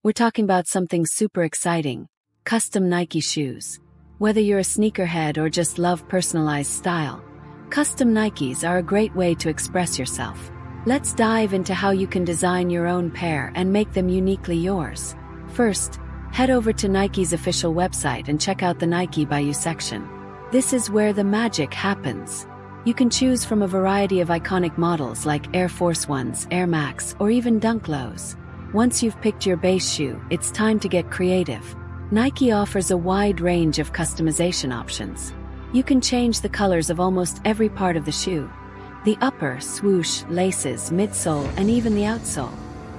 We're talking about something super exciting: custom Nike shoes. Whether you're a sneakerhead or just love personalized style, custom Nikes are a great way to express yourself. Let's dive into how you can design your own pair and make them uniquely yours. First, head over to Nike's official website and check out the Nike By You section. This is where the magic happens. You can choose from a variety of iconic models like Air Force Ones, Air Max, or even Dunk Lows. Once you've picked your base shoe, it's time to get creative. Nike offers a wide range of customization options. You can change the colors of almost every part of the shoe: the upper, swoosh, laces, midsole, and even the outsole.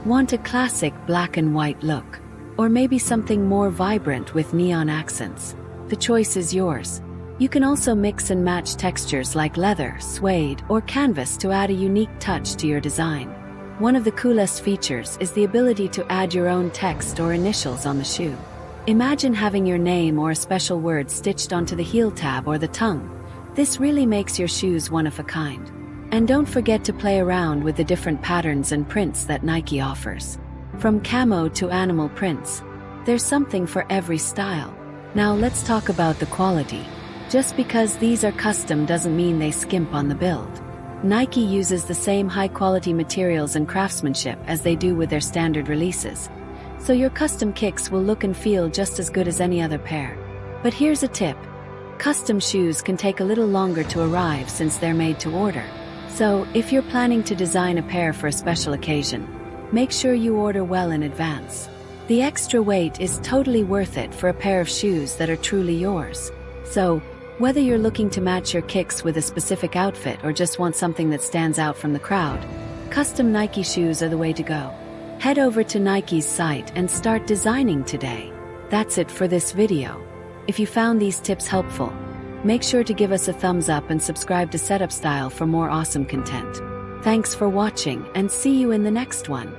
Want a classic black and white look? Or maybe something more vibrant with neon accents? The choice is yours. You can also mix and match textures like leather, suede, or canvas to add a unique touch to your design. One of the coolest features is the ability to add your own text or initials on the shoe. Imagine having your name or a special word stitched onto the heel tab or the tongue. This really makes your shoes one of a kind. And don't forget to play around with the different patterns and prints that Nike offers. From camo to animal prints, there's something for every style. Now let's talk about the quality. Just because these are custom doesn't mean they skimp on the build. Nike uses the same high-quality materials and craftsmanship as they do with their standard releases, so your custom kicks will look and feel just as good as any other pair. But here's a tip: custom shoes can take a little longer to arrive since they're made to order. So, if you're planning to design a pair for a special occasion, make sure you order well in advance. The extra weight is totally worth it for a pair of shoes that are truly yours. So, whether you're looking to match your kicks with a specific outfit or just want something that stands out from the crowd, custom Nike shoes are the way to go. Head over to Nike's site and start designing today. That's it for this video. If you found these tips helpful, make sure to give us a thumbs up and subscribe to Setup Style for more awesome content. Thanks for watching, and see you in the next one.